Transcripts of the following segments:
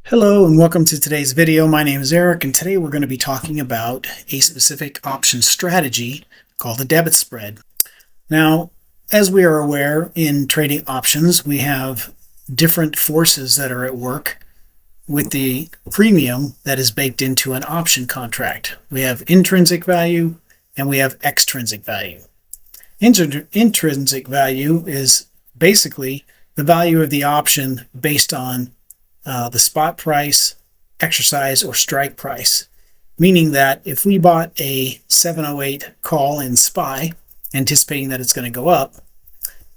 Hello and welcome to today's video. My name is Eric and today we're going to be talking about a specific option strategy called the debit spread. Now, as we are aware, in trading options we have different forces that are at work with the premium that is baked into an option contract. We have intrinsic value and we have extrinsic value. Intrinsic value is basically the value of the option based on the spot price, exercise, or strike price. Meaning that if we bought a 708 call in SPY, anticipating that it's going to go up,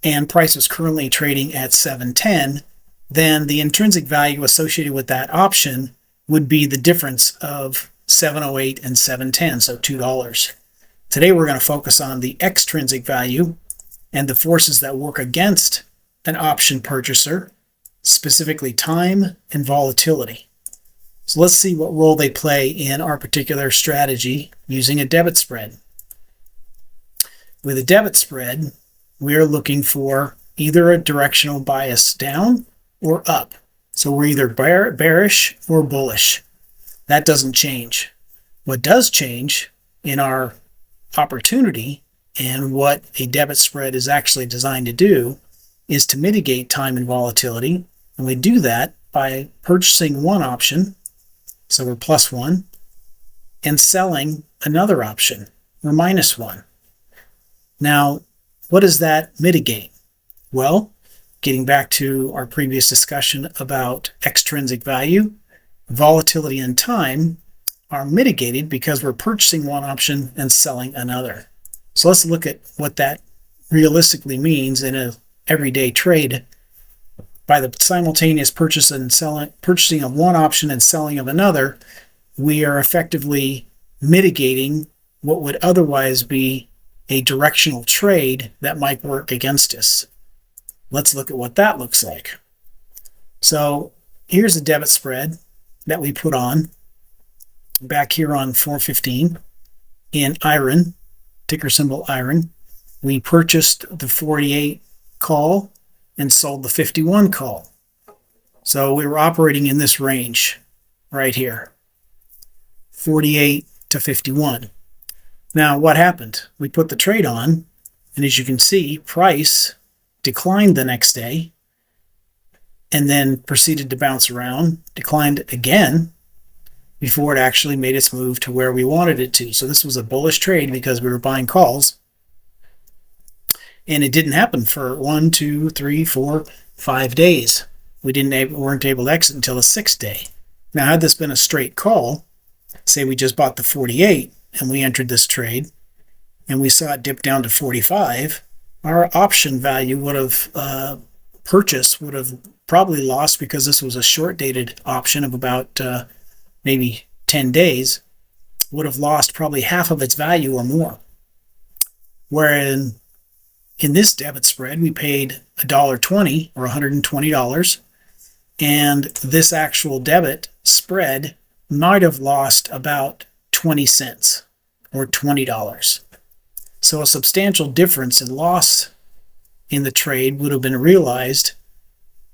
and price is currently trading at 710, then the intrinsic value associated with that option would be the difference of 708 and 710, so $2. Today we're going to focus on the extrinsic value and the forces that work against an option purchaser, specifically time and volatility. So let's see what role they play in our particular strategy using a debit spread. With a debit spread, we are looking for either a directional bias down or up. So we're either bearish or bullish. That doesn't change. What does change in our opportunity and what a debit spread is actually designed to do is to mitigate time and volatility. And we do that by purchasing one option, so we're +1, and selling another option, we're -1. Now, what does that mitigate? Well, getting back to our previous discussion about extrinsic value, volatility and time are mitigated because we're purchasing one option and selling another. So let's look at what that realistically means in an everyday trade. By the simultaneous purchasing of one option and selling of another, we are effectively mitigating what would otherwise be a directional trade that might work against us. Let's look at what that looks like. So here's a debit spread that we put on back here on 415 in IRON, ticker symbol IRON. We purchased the 48 call and sold the 51 call. So we were operating in this range right here, 48 to 51. Now what happened? We put the trade on, and as you can see, price declined the next day and then proceeded to bounce around, declined again before it actually made its move to where we wanted it to. So this was a bullish trade because we were buying calls. And it didn't happen for 1, 2, 3, 4, 5 days. We weren't able to exit until the 6th day. Now, had this been a straight call, say we just bought the 48 and we entered this trade and we saw it dip down to 45, our option value would have purchase would have probably lost, because this was a short dated option of about maybe 10 days, would have lost probably half of its value or more. Wherein in this debit spread, we paid $1.20 or $120, and this actual debit spread might have lost about 20 cents or $20. So a substantial difference in loss in the trade would have been realized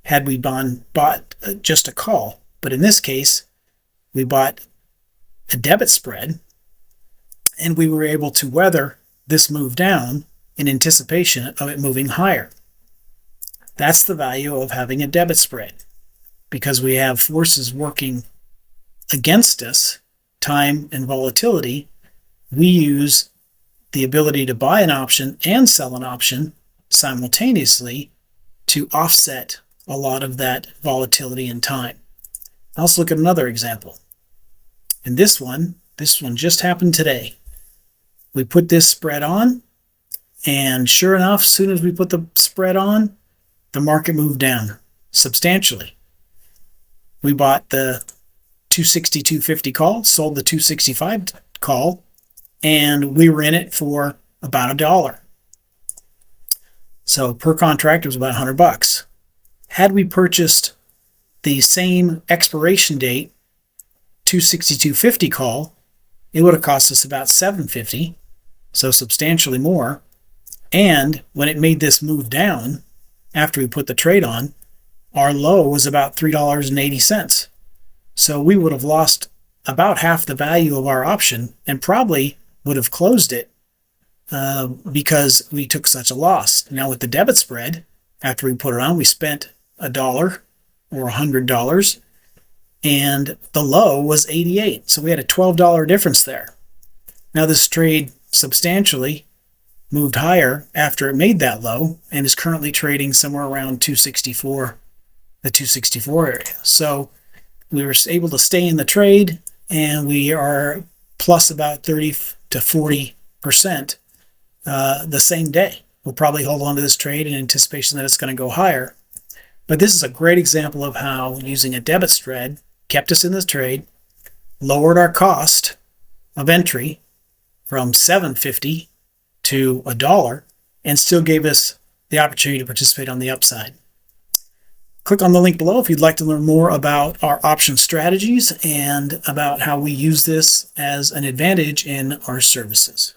had we bought just a call. But in this case, we bought a debit spread, and we were able to weather this move down in anticipation of it moving higher. That's the value of having a debit spread, because we have forces working against us, time and volatility. We use the ability to buy an option and sell an option simultaneously to offset a lot of that volatility and time. Now let's look at another example. In this one just happened today. We put this spread on, and sure enough, as soon as we put the spread on, the market moved down substantially. We bought the 262.50 call, sold the 265 call, and we were in it for about $1. So per contract, it was about $100. Had we purchased the same expiration date 262.50 call, it would have cost us about $7.50, so substantially more. And when it made this move down, after we put the trade on, our low was about $3.80. So we would have lost about half the value of our option and probably would have closed it because we took such a loss. Now with the debit spread, after we put it on, we spent $1 or $100, and the low was 88. So we had a $12 difference there. Now this trade substantially moved higher after it made that low and is currently trading somewhere around 264, the 264 area. So we were able to stay in the trade, and we are plus about 30 to 40% the same day. We'll probably hold on to this trade in anticipation that it's going to go higher. But this is a great example of how using a debit spread kept us in this trade, lowered our cost of entry from $7.50 to $1, and still gave us the opportunity to participate on the upside. Click on the link below if you'd like to learn more about our option strategies and about how we use this as an advantage in our services.